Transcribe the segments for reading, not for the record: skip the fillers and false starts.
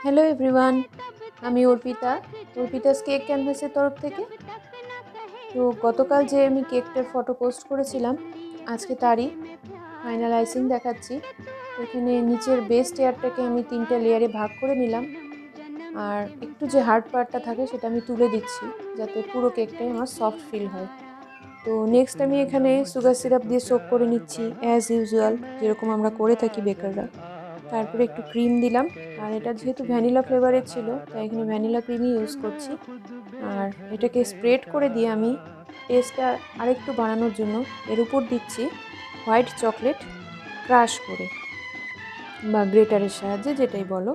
Hello everyone, আমি Arpita's cake ক্যানভাসের তরফ থেকে। তো গতকাল যে আমি কেকটার ফটো পোস্ট করেছিলাম, আজকে তারই ফাইনাল আইসিং দেখাচ্ছি। এখানে নিচের বেস লেয়ারটাকে আমি 3টে লেয়ারে ভাগ করে নিলাম, আর একটু যে হার্ড পার্টটা থাকে সেটা আমি তুলে দিচ্ছি যাতে পুরো কেকটাই আমার সফট ফিল হয়। তো নেক্সট আমি এখানে সুগার সিরাপ দিয়ে সোক করে নিচ্ছি অ্যাজ ইউজুয়াল, যেরকম আমরা করে থাকি বেকাররা। তারপরে একটু ক্রিম দিলাম, আর এটা যেহেতু ভ্যানিলা ফ্লেভারের ছিল তাই এখানে ভ্যানিলা ক্রিমই ইউজ করছি। আর এটাকে স্প্রেড করে দিয়ে আমি টেস্টটা আরেকটু বাড়ানোর জন্য এর উপর দিচ্ছি হোয়াইট চকলেট ক্রাশ করে বা গ্রেটারের সাহায্যে, যেটাই বলো।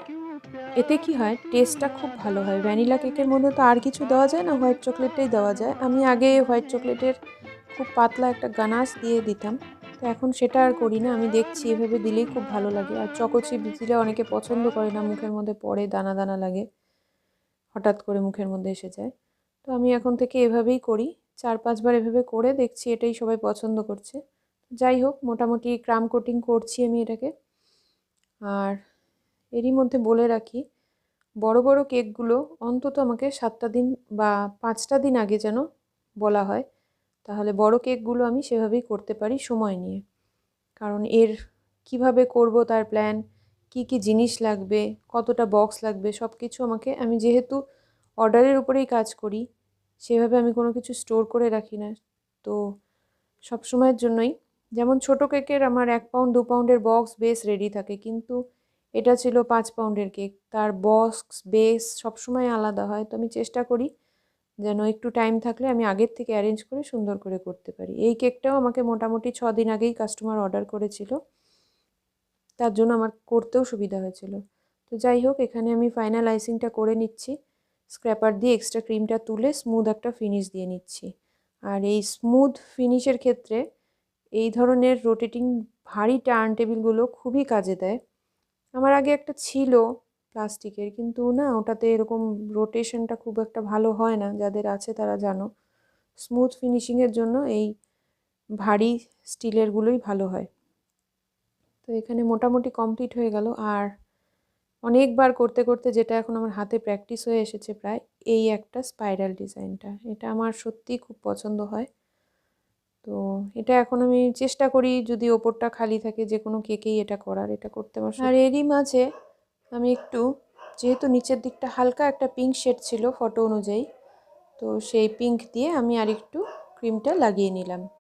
এতে কি হয়, টেস্টটা খুব ভালো হয়। ভ্যানিলা কেকের মধ্যে তো আর কিছু দেওয়া যায় না, হোয়াইট চকলেটটাই দেওয়া যায়। আমি আগে হোয়াইট চকলেটের খুব পাতলা একটা গানাশ দিয়ে দিতাম, তো এখন সেটা আর করি না। আমি দেখছি এভাবে দিলেই খুব ভালো লাগে। আর চকো চিপস দিলে অনেকে পছন্দ করে না, মুখের মধ্যে পড়ে, দানা দানা লাগে, হঠাৎ করে মুখের মধ্যে এসে যায়। তো আমি এখন থেকে এভাবেই করি, 4-5 বার এভাবে করে দেখছি, এটাই সবাই পছন্দ করছে। যাই হোক, মোটামুটি ক্রাম কোটিং করছি আমি এটাকে। আর এরই মধ্যে বলে রাখি, বড় বড় কেকগুলো অন্তত আমাকে 7টা দিন বা 5টা দিন আগে যেন বলা হয়, তাহলে বড় কেকগুলো আমি সেভাবেই করতে পারি সময় নিয়ে। কারণ এর কিভাবে করব তার প্ল্যান, কি কি জিনিস লাগবে, কতটা বক্স লাগবে, সব কিছু আমাকে, আমি যেহেতু অর্ডারের উপরেই কাজ করি, সেভাবে আমি কোনো কিছু স্টোর করে রাখি না। তো সব সময়ের জন্যই, যেমন ছোটো কেকের আমার 1 পাউন্ড 2 পাউন্ডের বক্স বেস রেডি থাকে, কিন্তু এটা ছিল 5 পাউন্ডের কেক, তার বক্স বেস সবসময় আলাদা হয়। তো আমি চেষ্টা করি যেন একটু টাইম থাকলে আমি আগের থেকে অ্যারেঞ্জ করে সুন্দর করে করতে পারি। এই কেকটাও আমাকে মোটামুটি 6 দিন আগেই কাস্টমার অর্ডার করেছিল, তার জন্য আমার করতেও সুবিধা হয়েছিল। তো যাই হোক, এখানে আমি ফাইনাল আইসিংটা করে নিচ্ছি, স্ক্র্যাপার দিয়ে এক্সট্রা ক্রিমটা তুলে স্মুথ একটা ফিনিশ দিয়ে নিচ্ছি। আর এই স্মুথ ফিনিশের ক্ষেত্রে এই ধরনের রোটেটিং ভারী টার্ন টেবিলগুলো খুবই কাজে দেয়। আমার আগে একটা ছিল প্লাস্টিকের, কিন্তু না, ওটাতে এরকম রোটেশনটা খুব একটা ভালো হয় না, যাদের আছে তারা জানো। স্মুথ ফিনিশিংয়ের জন্য এই ভারী স্টিলেরগুলোই ভালো হয়। তো এখানে মোটামুটি কমপ্লিট হয়ে গেল। আর অনেকবার করতে করতে যেটা এখন আমার হাতে প্র্যাকটিস হয়ে এসেছে প্রায়, এই একটা স্পাইরাল ডিজাইনটা, এটা আমার সত্যিই খুব পছন্দ হয়। তো এটা এখন আমি চেষ্টা করি যদি ওপরটা খালি থাকে যে কোনো কেকেই এটা করার, এটা করতে আমার। আর এরই মাঝে আমি একটু, যেহেতু নিচের দিকটা হালকা একটা পিঙ্ক শেড ছিল ফটো অনুযায়ী, তো সেই পিঙ্ক দিয়ে আমি আরেকটু ক্রিমটা লাগিয়ে নিলাম।